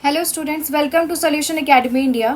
Hello students, welcome to solution academy India.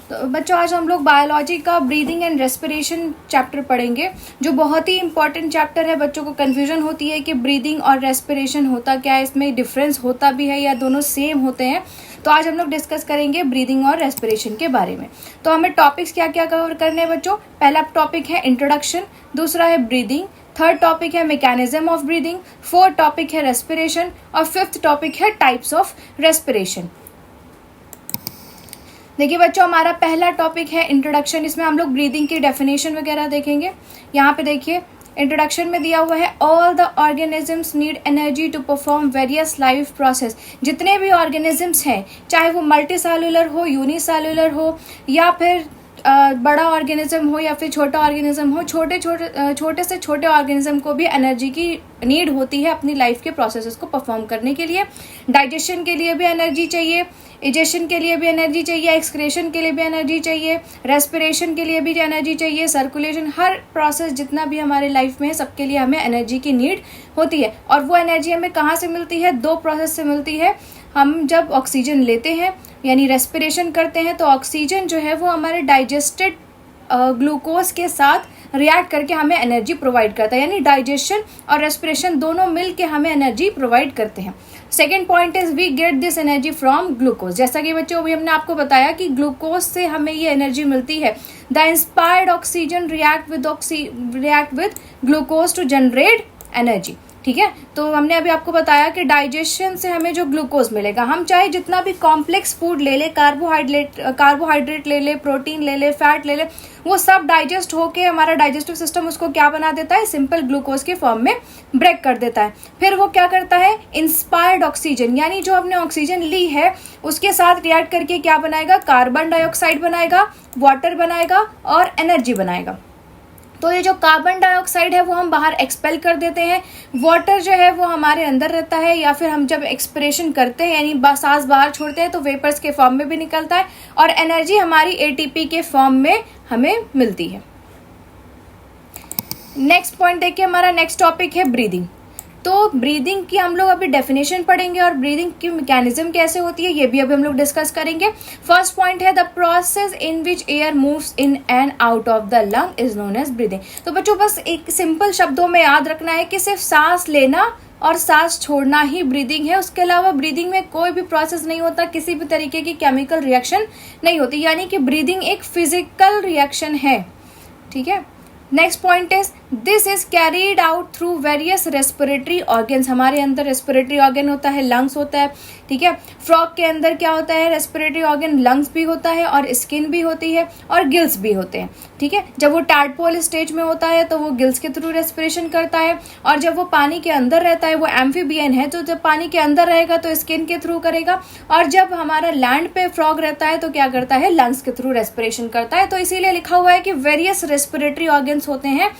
तो बच्चों, आज हम लोग बायोलॉजी का ब्रीदिंग एंड रेस्पिरेशन चैप्टर पढ़ेंगे, जो बहुत ही इंपॉर्टेंट चैप्टर है। बच्चों को कन्फ्यूजन होती है कि ब्रीदिंग और रेस्पिरेशन होता क्या है, इसमें डिफरेंस होता भी है या दोनों सेम होते हैं। तो आज हम लोग डिस्कस करेंगे ब्रीदिंग और रेस्पिरेशन के बारे में। तो हमें टॉपिक्स क्या क्या कवर करने हैं बच्चों? पहला टॉपिक है इंट्रोडक्शन, दूसरा है ब्रीदिंग, थर्ड टॉपिक है mechanism of breathing, fourth topic है रेस्पिरेशन और फिफ्थ टॉपिक है टाइप्स ऑफ रेस्पिरेशन। देखिए बच्चों, हमारा पहला टॉपिक है इंट्रोडक्शन। इसमें हम लोग ब्रीदिंग की डेफिनेशन वगैरह देखेंगे। यहाँ पे देखिए इंट्रोडक्शन में दिया हुआ है, all the organisms need energy to perform various life process. जितने भी ऑर्गेनिजम्स हैं, चाहे वो मल्टी सेलुलर हो, यूनिसेलुलर हो, या फिर बड़ा ऑर्गेनिज्म हो या फिर छोटा ऑर्गेनिज्म हो, छोटे से छोटे ऑर्गेनिज्म को भी एनर्जी की नीड होती है अपनी लाइफ के प्रोसेसेस को परफॉर्म करने के लिए। डाइजेशन के लिए भी एनर्जी चाहिए, इजेशन के लिए भी एनर्जी चाहिए, एक्सक्रेशन के लिए भी एनर्जी चाहिए, रेस्पिरेशन के लिए भी एनर्जी चाहिए, सर्कुलेशन, हर प्रोसेस जितना भी हमारे लाइफ में है सबके लिए हमें एनर्जी की नीड होती है। और वो एनर्जी हमें कहाँ से मिलती है? दो प्रोसेस से मिलती है। हम जब ऑक्सीजन लेते हैं यानी रेस्पिरेशन करते हैं, तो ऑक्सीजन जो है वो हमारे डाइजेस्टेड ग्लूकोज के साथ रिएक्ट करके हमें एनर्जी प्रोवाइड करता है। यानी डाइजेशन और रेस्पिरेशन दोनों मिल के हमें एनर्जी प्रोवाइड करते हैं। Second point is we get this energy from glucose. जैसा कि बच्चों अभी हमने आपको बताया कि ग्लूकोज से हमें ये एनर्जी मिलती है। The inspired oxygen react with glucose to generate energy. ठीक है, तो हमने अभी आपको बताया कि डाइजेशन से हमें जो ग्लूकोज मिलेगा, हम चाहे जितना भी कॉम्प्लेक्स फूड ले ले, कार्बोहाइड्रेट ले ले, प्रोटीन ले ले, फैट ले ले, वो सब डाइजेस्ट होके हमारा डाइजेस्टिव सिस्टम उसको क्या बना देता है? सिंपल ग्लूकोज के फॉर्म में ब्रेक कर देता है। फिर वो क्या करता है? इंस्पायर्ड ऑक्सीजन, यानी जो हमने ऑक्सीजन ली है उसके साथ रिएक्ट करके क्या बनाएगा? कार्बन डाइऑक्साइड बनाएगा, वाटर बनाएगा और एनर्जी बनाएगा। तो ये जो कार्बन डाइऑक्साइड है वो हम बाहर एक्सपेल कर देते हैं, वाटर जो है वो हमारे अंदर रहता है, या फिर हम जब एक्सपिरेशन करते हैं यानी सांस बाहर छोड़ते हैं तो वेपर्स के फॉर्म में भी निकलता है, और एनर्जी हमारी एटीपी के फॉर्म में हमें मिलती है। नेक्स्ट पॉइंट देखिए, हमारा नेक्स्ट टॉपिक है ब्रीदिंग। तो ब्रीदिंग की हम लोग अभी डेफिनेशन पढ़ेंगे और ब्रीदिंग की मैकेनिज्म कैसे होती है ये भी अभी हम लोग डिस्कस करेंगे। फर्स्ट पॉइंट है the process in which air moves in and out of the lung is known as breathing. तो बच्चों बस एक सिंपल शब्दों में याद रखना है कि सिर्फ सांस लेना और सांस छोड़ना ही ब्रीदिंग है। उसके अलावा ब्रीदिंग में कोई भी प्रोसेस नहीं होता, किसी भी तरीके की केमिकल रिएक्शन नहीं होती, यानी कि ब्रीदिंग एक फिजिकल रिएक्शन है। ठीक है, next point is this is carried out through various respiratory organs. हमारे अंदर रेस्पिरेटरी ऑर्गन होता है, लंग्स होता है। ठीक है, फ्रॉग के अंदर क्या होता है? रेस्पिरेटरी ऑर्गन, लंग्स भी होता है और स्किन भी होती है और गिल्स भी होते हैं। ठीक है, जब वो टैडपोल स्टेज में होता है तो वो गिल्स के थ्रू रेस्पिरेशन करता है, और जब वो पानी के अंदर रहता है, वो एम्फीबियन है, तो जब पानी के अंदर रहेगा तो स्किन के थ्रू करेगा, और जब हमारा लैंड पे फ्रॉग रहता है तो क्या करता है? लंग्स के थ्रू रेस्पिरेशन करता है। तो इसीलिए लिखा हुआ है कि वेरियस रेस्पिरेटरी ऑर्गन्स होते हैं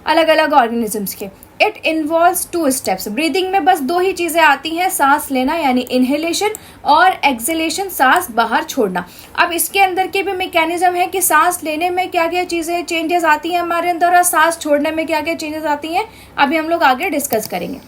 अलग अलग ऑर्गेनिजम्स के। It involves 2 steps. ब्रीदिंग में बस 2 ही चीजें आती हैं, सांस लेना यानी इनहेलेशन और एक्सहेलेशन, सांस बाहर छोड़ना। अब इसके अंदर के भी मैकेनिज्म है कि सांस लेने में क्या क्या चीजें चेंजेस आती हैं हमारे अंदर, और सांस छोड़ने में क्या क्या चेंजेस आती हैं, अभी हम लोग आगे डिस्कस करेंगे।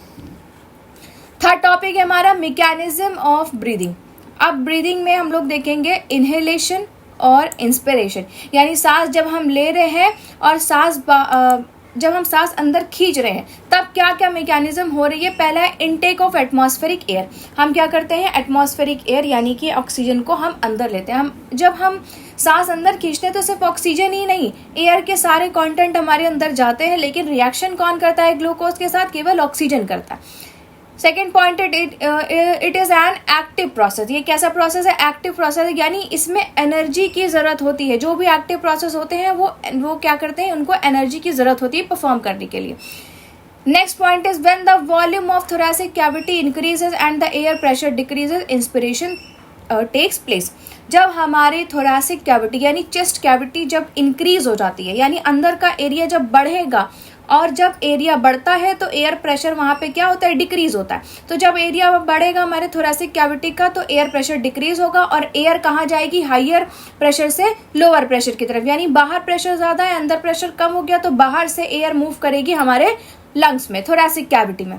थर्ड टॉपिक है हमारा मैकेनिज्म ऑफ ब्रीदिंग। अब ब्रीदिंग में हम लोग देखेंगे इनहेलेशन और इंस्पिरेशन, यानी सांस जब हम ले रहे हैं और जब हम सांस अंदर खींच रहे हैं तब क्या क्या मैकेनिज्म हो रही है। पहला है इनटेक ऑफ एटमॉस्फेरिक एयर। हम क्या करते हैं? एटमॉस्फेरिक एयर यानी कि ऑक्सीजन को हम अंदर लेते हैं। जब हम सांस अंदर खींचते हैं तो सिर्फ ऑक्सीजन ही नहीं, एयर के सारे कंटेंट हमारे अंदर जाते हैं, लेकिन रिएक्शन कौन करता है ग्लूकोज के साथ? केवल ऑक्सीजन करता है। Second point, it is an active process. ये कैसा प्रोसेस है? एक्टिव प्रोसेस है, यानी इसमें एनर्जी की जरूरत होती है। जो भी एक्टिव प्रोसेस होते हैं वो क्या करते हैं? उनको एनर्जी की जरूरत होती है परफॉर्म करने के लिए। Next point is when the volume of thoracic cavity increases and the air pressure decreases, inspiration takes place. जब हमारी थोरैसिक कैविटी यानी चेस्ट कैविटी जब इंक्रीज हो जाती है, यानी अंदर का एरिया जब बढ़ेगा, और जब एरिया बढ़ता है तो एयर प्रेशर वहां पे क्या होता है? डिक्रीज होता है। तो जब एरिया बढ़ेगा हमारे थोरैसिक कैविटी का तो एयर प्रेशर डिक्रीज होगा, और एयर कहाँ जाएगी? हायर प्रेशर से लोअर प्रेशर की तरफ, यानी बाहर प्रेशर ज्यादा है, अंदर प्रेशर कम हो गया, तो बाहर से एयर मूव करेगी हमारे लंग्स में, थोरैसिक कैविटी में।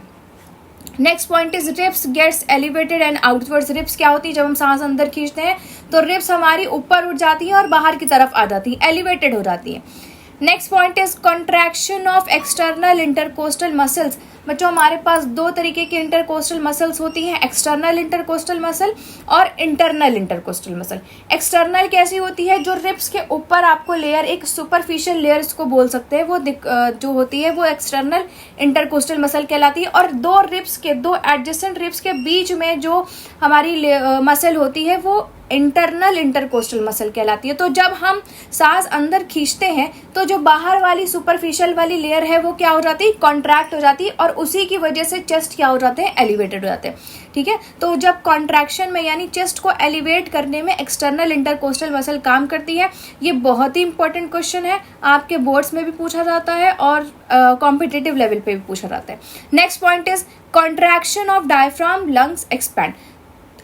Next point is ribs gets elevated and outwards. Ribs क्या होती है, जब हम सांस अंदर खींचते हैं तो रिप्स हमारी ऊपर उठ जाती है और बाहर की तरफ आ जाती है, एलिवेटेड हो जाती है। Next point is contraction of external intercostal muscles. बच्चों हमारे पास दो तरीके की इंटरकोस्टल मसल्स होती हैं, एक्सटर्नल इंटरकोस्टल मसल और इंटरनल इंटरकोस्टल मसल। एक्सटर्नल कैसी होती है, जो रिप्स के ऊपर आपको लेयर, एक सुपरफिशियल लेयर इसको बोल सकते हैं, वो जो होती है वो एक्सटर्नल इंटरकोस्टल मसल कहलाती है। और दो रिप्स के, दो एडजेसेंट रिप्स के बीच में जो हमारी मसल होती है वो इंटरनल इंटरकोस्टल मसल कहलाती है। तो जब हम सांस अंदर खींचते हैं तो जो बाहर वाली सुपरफिशियल वाली लेयर है वो क्या हो जाती है, कॉन्ट्रैक्ट हो जाती है, और उसी की वजह से चेस्ट क्या हो जाते हैं, एलिवेटेड हो जाते हैं। ठीक है, तो जब कॉन्ट्रैक्शन में यानी चेस्ट को एलिवेट करने में एक्सटर्नल इंटरकोस्टल मसल काम करती है। ये बहुत ही इंपॉर्टेंट क्वेश्चन है, आपके बोर्ड्स में भी पूछा जाता है और कॉम्पिटिटिव लेवल पे भी पूछा जाता है। Next point is contraction of diaphragm lungs expand.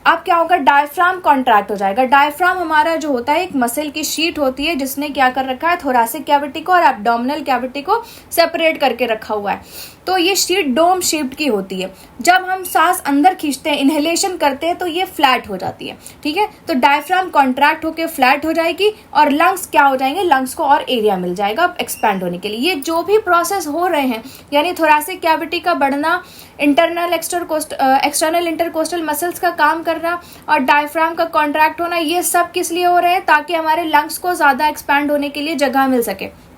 अब क्या होगा, डायफ्राम कॉन्ट्रैक्ट हो जाएगा। डायफ्राम हमारा जो होता है एक मसल की शीट होती है जिसने क्या कर रखा है, थोरैसिक कैविटी को और एब्डोमिनल कैविटी को सेपरेट करके रखा हुआ है। तो ये शीट डोम शेप्ड की होती है। जब हम सांस अंदर खींचते हैं, इनहेलेशन करते हैं, तो ये फ्लैट हो जाती है। ठीक है, तो डायफ्राम कॉन्ट्रैक्ट होकर फ्लैट हो जाएगी और लंग्स क्या हो जाएंगे, लंग्स को और एरिया मिल जाएगा एक्सपैंड होने के लिए। ये जो भी प्रोसेस हो रहे हैं, यानी थोरैसिक कैविटी का बढ़ना, इंटरनल एक्सटर्नल इंटरकोस्टल मसल्स का काम करना और डायफ्राम का कॉन्ट्रैक्ट होना, ये सब किस लिए हो रहे हैं, ताकि हमारे लंग्स को ज्यादा एक्सपैंड होने के लिए जगह मिल सके।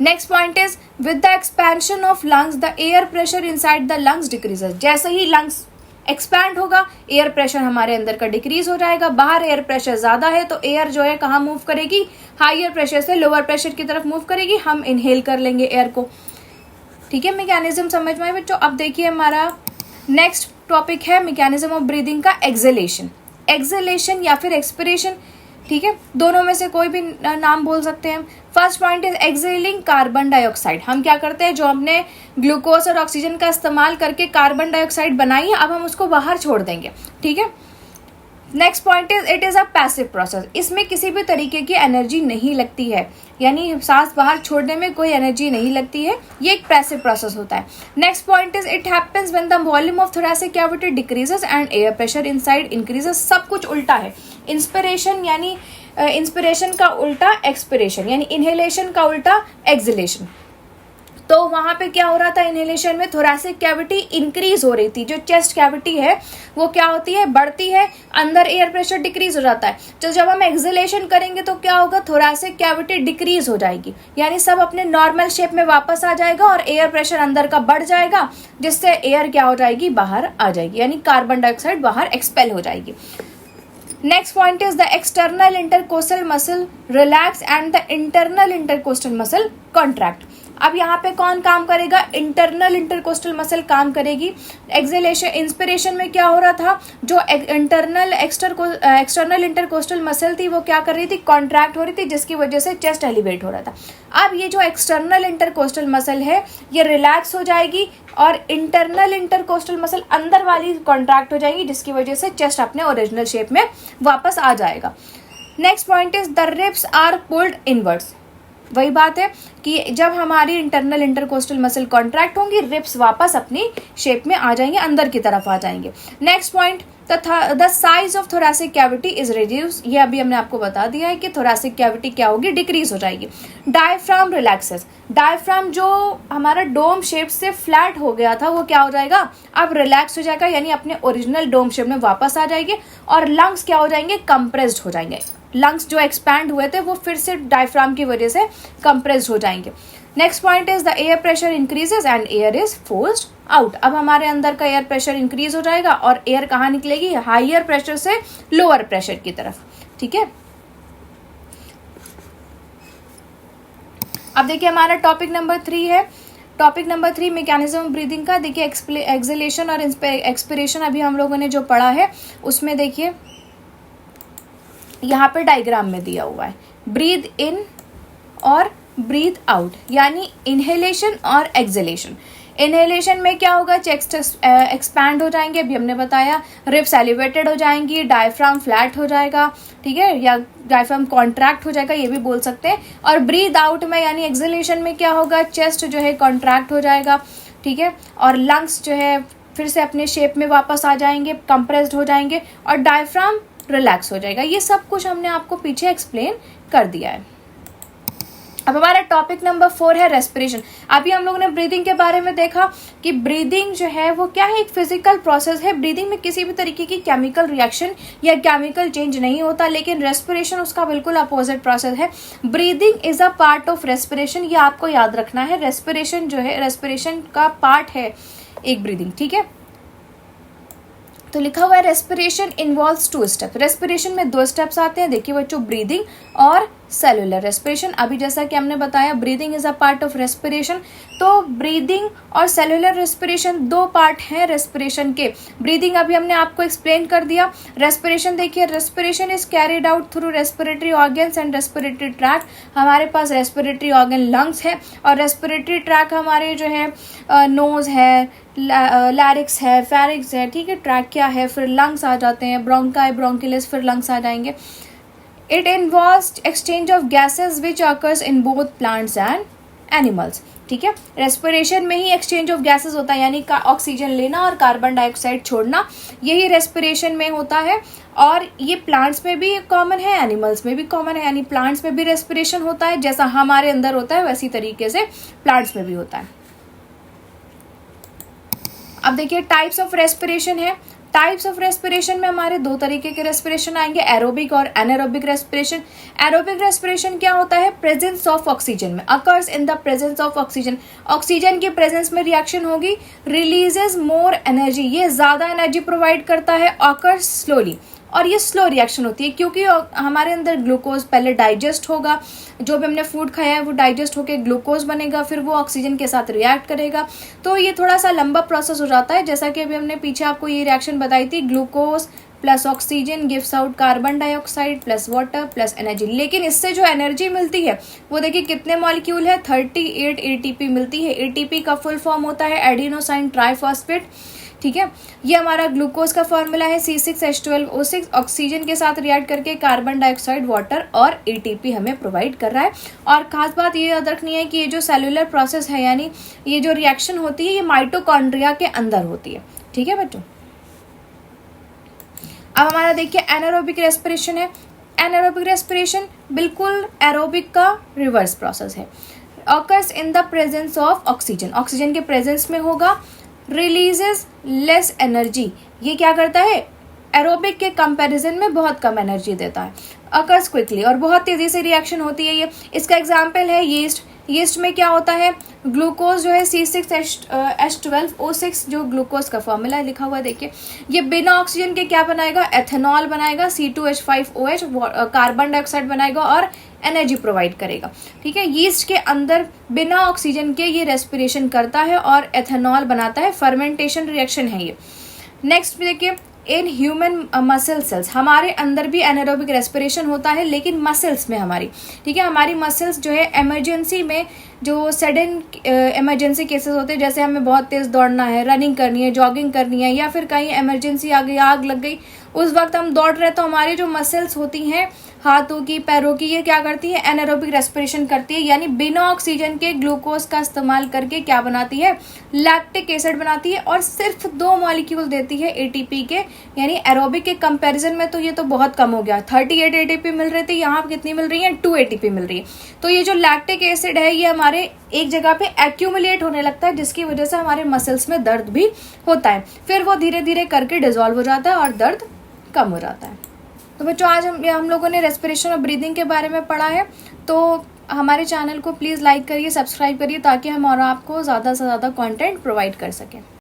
Next point is with the expansion of lungs the air pressure inside the lungs decreases. जैसे ही लंग्स एक्सपैंड होगा, एयर प्रेशर हमारे अंदर का डिक्रीज हो जाएगा। बाहर एयर प्रेशर ज्यादा है तो एयर जो है कहाँ मूव करेगी, हाइयर प्रेशर से लोअर प्रेशर की तरफ मूव करेगी, हम इनहेल कर लेंगे एयर को। ठीक है, मैकेनिज्म समझ में आए बच्चों। अब देखिए हमारा नेक्स्ट टॉपिक है मैकेनिज्म ऑफ ब्रीदिंग का एक्सहेलेशन। एक्सहेलेशन या फिर एक्सपिरेशन, ठीक है, दोनों में से कोई भी नाम बोल सकते हैं। First point is exhaling carbon dioxide. हम क्या करते हैं, जो हमने ग्लूकोज और ऑक्सीजन का इस्तेमाल करके कार्बन डाइऑक्साइड बनाई है, अब हम उसको बाहर छोड़ देंगे। ठीक है, next point is it is a passive process. इसमें किसी भी तरीके की एनर्जी नहीं लगती है, यानी सांस बाहर छोड़ने में कोई एनर्जी नहीं लगती है, ये एक पैसिव प्रोसेस होता है। Next point is it happens when the volume of thoracic cavity decreases and air pressure inside increases. सब कुछ उल्टा है। इंस्पिरेशन यानी इंस्पिरेशन का उल्टा एक्सपिरेशन, यानी इनहेलेशन का उल्टा एक्सहेलेशन। तो वहां पे क्या हो रहा था, इनहेलेशन में थोरैसिक कैविटी इंक्रीज हो रही थी, जो चेस्ट कैविटी है वो क्या होती है, बढ़ती है, अंदर एयर प्रेशर डिक्रीज हो जाता है। तो जब हम एक्सहेलेशन करेंगे तो क्या होगा, थोरैसिक कैविटी डिक्रीज हो जाएगी, यानी सब अपने नॉर्मल शेप में वापस आ जाएगा और एयर प्रेशर अंदर का बढ़ जाएगा, जिससे एयर क्या हो जाएगी, बाहर आ जाएगी, यानी कार्बन डाइऑक्साइड बाहर एक्सपेल हो जाएगी। Next point is the external intercostal muscle relax and the internal intercostal muscle contract. अब यहाँ पे कौन काम करेगा, इंटरनल इंटरकोस्टल मसल काम करेगी। एक्सहेलेशन, इंस्पिरेशन में क्या हो रहा था, जो एक्सटर्नल इंटरकोस्टल मसल थी वो क्या कर रही थी, कॉन्ट्रैक्ट हो रही थी, जिसकी वजह से चेस्ट एलिवेट हो रहा था। अब ये जो एक्सटर्नल इंटरकोस्टल मसल है ये रिलैक्स हो जाएगी और इंटरनल इंटरकोस्टल मसल अंदर वाली कॉन्ट्रैक्ट हो जाएगी, जिसकी वजह से चेस्ट अपने ओरिजिनल शेप में वापस आ जाएगा। Next point is the ribs are pulled inwards. वही बात है कि जब हमारी इंटरनल इंटरकोस्टल मसल कॉन्ट्रैक्ट होंगी, रिब्स वापस अपनी शेप में आ जाएंगे, अंदर की तरफ आ जाएंगे। Next point, the size of thoracic cavity is reduce. ये अभी हमने आपको बता दिया है कि थोरैसिक कैविटी क्या होगी, डिक्रीज हो जाएगी। Diaphragm relaxes. डायफ्राम जो हमारा डोम शेप से फ्लैट हो गया था वो क्या हो जाएगा, अब रिलैक्स हो जाएगा, यानी अपने ओरिजिनल डोम शेप में वापस आ जाएंगे। और लंग्स क्या हो जाएंगे, कंप्रेस्ड हो जाएंगे। लंग्स जो एक्सपैंड हुए थे वो फिर से डायफ्राम की वजह से कंप्रेस्ड हो जाएंगे। Next point is the air pressure increases and air is forced out. अब हमारे अंदर का एयर प्रेशर इंक्रीज हो जाएगा और एयर कहाँ निकलेगी, हाइयर प्रेशर से लोअर प्रेशर की तरफ। ठीक है, अब देखिए हमारा टॉपिक नंबर 3 है। Topic number 3 mechanism of breathing का। देखिए एक्सहेलेशन और एक्सपिरेशन अभी हम लोगों ने जो पढ़ा है उसमें देखिए यहाँ पे डायग्राम में दिया हुआ है, ब्रीद इन और ब्रीद आउट, यानी इनहेलेशन और एक्सहेलेशन। इनहेलेशन में क्या होगा, चेस्ट एक्सपैंड हो जाएंगे, अभी हमने बताया, रिब्स एलिवेटेड हो जाएंगी, डायफ्राम फ्लैट हो जाएगा, ठीक है, या डायफ्राम कॉन्ट्रैक्ट हो जाएगा, ये भी बोल सकते हैं। और ब्रीद आउट में यानी एक्सहेलेशन में क्या होगा, चेस्ट जो है कॉन्ट्रैक्ट हो जाएगा, ठीक है, और लंग्स जो है फिर से अपने शेप में वापस आ जाएंगे, कंप्रेस्ड हो जाएंगे और डायफ्राम रिलैक्स हो जाएगा। ये सब कुछ हमने आपको पीछे एक्सप्लेन कर दिया है। अब हमारा टॉपिक नंबर 4 है रेस्पिरेशन। अभी हम लोगों ने ब्रीदिंग के बारे में देखा कि ब्रीदिंग जो है वो क्या है, एक फिजिकल प्रोसेस है। ब्रीदिंग में किसी भी तरीके की केमिकल रिएक्शन या केमिकल चेंज नहीं होता, लेकिन रेस्पिरेशन उसका बिल्कुल अपोजिट प्रोसेस है। Breathing is a part of respiration, ये आपको याद रखना है। रेस्पिरेशन जो है, रेस्पिरेशन का पार्ट है एक ब्रीदिंग, ठीक है। तो लिखा हुआ है रेस्पिरेशन इन्वॉल्व्स 2 स्टेप। रेस्पिरेशन में 2 स्टेप्स आते हैं, देखिए बच्चों, ब्रीदिंग और सेलुलर रेस्पिरेशन। अभी जैसा कि हमने बताया breathing is a part of respiration, तो ब्रीदिंग और सेलुलर रेस्पिरेशन 2 पार्ट हैं रेस्पिरेशन के। ब्रीदिंग अभी हमने आपको एक्सप्लेन कर दिया। रेस्पिरेशन देखिए, respiration is carried out through respiratory organs and respiratory tract. हमारे पास रेस्पिरेटरी ऑर्गन लंग्स है और रेस्पिरेटरी ट्रैक हमारे जो है नोज है, लैरिक्स है, फेरिक्स है, ठीक है। ट्रैक क्या है, फिर लंग्स आ जाते हैं, ब्रोंकाई, ब्रोंकिलिस, फिर लंग्स आ जाएंगे। It involves exchange of gases which occurs in both plants and animals, ठीक है। रेस्पिरेशन में ही एक्सचेंज ऑफ गैसेस होता है, यानी ऑक्सीजन लेना और कार्बन डाइऑक्साइड छोड़ना, यही रेस्पिरेशन में होता है। और ये प्लांट्स में भी कॉमन है, एनिमल्स में भी कॉमन है, यानी प्लांट्स में भी रेस्पिरेशन होता है, जैसा हमारे अंदर होता है वैसी तरीके से प्लांट्स में भी होता है। अब देखिए टाइप्स ऑफ रेस्पिरेशन है। टाइप्स ऑफ रेस्पिरेशन में हमारे 2 तरीके के रेस्पिरेशन आएंगे, एरोबिक और एनारोबिक रेस्पिरेशन। एरोबिक रेस्पिरेशन क्या होता है, प्रेजेंस ऑफ ऑक्सीजन में, occurs in the presence of oxygen. Oxygen की प्रेजेंस में रिएक्शन होगी, रिलीजेस मोर एनर्जी, ये ज्यादा एनर्जी प्रोवाइड करता है, अकर्स स्लोली, और ये स्लो रिएक्शन होती है क्योंकि हमारे अंदर ग्लूकोज पहले डाइजेस्ट होगा, जो भी हमने फूड खाया है वो डाइजेस्ट होकर ग्लूकोज बनेगा, फिर वो ऑक्सीजन के साथ रिएक्ट करेगा। तो ये थोड़ा सा लंबा प्रोसेस हो जाता है, जैसा कि अभी हमने पीछे आपको ये रिएक्शन बताई थी, glucose plus oxygen gives out carbon dioxide plus water plus energy. लेकिन इससे जो एनर्जी मिलती है वो देखिए कितने मॉलिक्यूल है, 38 एटीपी मिलती है। एटीपी का फुल फॉर्म होता है एडिनोसाइन ट्राइफॉस्फेट, ठीक है। ये हमारा ग्लूकोज का फॉर्मूला है C6H12O6, ऑक्सीजन के साथ रिएक्ट करके कार्बन डाइऑक्साइड, वाटर और एटीपी हमें प्रोवाइड कर रहा है। और खास बात ये याद रखनी है कि ये जो सेलुलर प्रोसेस है, यानी ये जो रिएक्शन होती है, ये माइटोकॉन्ड्रिया के अंदर होती है, ठीक है बच्चों। अब हमारा देखिए एनारोबिक रेस्पिरेशन है। एनारोबिक रेस्पिरेशन बिल्कुल एरोबिक का रिवर्स प्रोसेस है, occurs in the presence of oxygen, oxygen के प्रेजेंस में होगा, रिलीजेस लेस एनर्जी, ये क्या करता है, एरोबिक के कंपैरिजन में बहुत कम एनर्जी देता है, अकर्स क्विकली, और बहुत तेजी से रिएक्शन होती है ये। इसका एग्जांपल है यीस्ट। यीस्ट में क्या होता है, ग्लूकोज जो है C6H12O6 जो ग्लूकोज का फॉर्मूला है लिखा हुआ देखिए, ये बिना ऑक्सीजन के क्या बनाएगा, एथेनॉल बनाएगा, C2H5OH कार्बन डाइऑक्साइड बनाएगा और एनर्जी प्रोवाइड करेगा, ठीक है। यीस्ट के अंदर बिना ऑक्सीजन के ये रेस्पिरेशन करता है और एथेनॉल बनाता है, फर्मेंटेशन रिएक्शन है ये। नेक्स्ट देखिए इन ह्यूमन मसल सेल्स, हमारे अंदर भी एनारोबिक रेस्पिरेशन होता है, लेकिन मसल्स में हमारी, ठीक है। हमारी मसल्स जो है इमरजेंसी में, जो सडन इमरजेंसी केसेस होते हैं, जैसे हमें बहुत तेज दौड़ना है, रनिंग करनी है, जॉगिंग करनी है, या फिर कहीं इमरजेंसी आ गई, आग लग गई, उस वक्त हम दौड़ रहे, तो हमारी जो मसल्स होती हैं हाथों की, पैरों की, ये क्या करती है, एनारोबिक रेस्पिरेशन करती है, यानी बिना ऑक्सीजन के ग्लूकोज का इस्तेमाल करके क्या बनाती है, लैक्टिक एसिड बनाती है, और सिर्फ 2 मॉलिक्यूल देती है एटीपी के, यानी एरोबिक के कंपैरिजन में तो ये तो बहुत कम हो गया, 38 एटीपी मिल रही थी, यहाँ कितनी मिल रही है, 2 एटीपी मिल रही है। तो ये जो लैक्टिक एसिड है ये हमारे एक जगह पे एक्यूमुलेट होने लगता है, जिसकी वजह से हमारे मसल्स में दर्द भी होता है, फिर वो धीरे धीरे करके डिजोल्व हो जाता है और दर्द कम हो जाता है। तो बच्चों आज हम लोगों ने रेस्पिरेशन और ब्रीदिंग के बारे में पढ़ा है, तो हमारे चैनल को प्लीज़ लाइक करिए, सब्सक्राइब करिए, ताकि हम और आपको ज़्यादा से ज़्यादा कंटेंट प्रोवाइड कर सकें।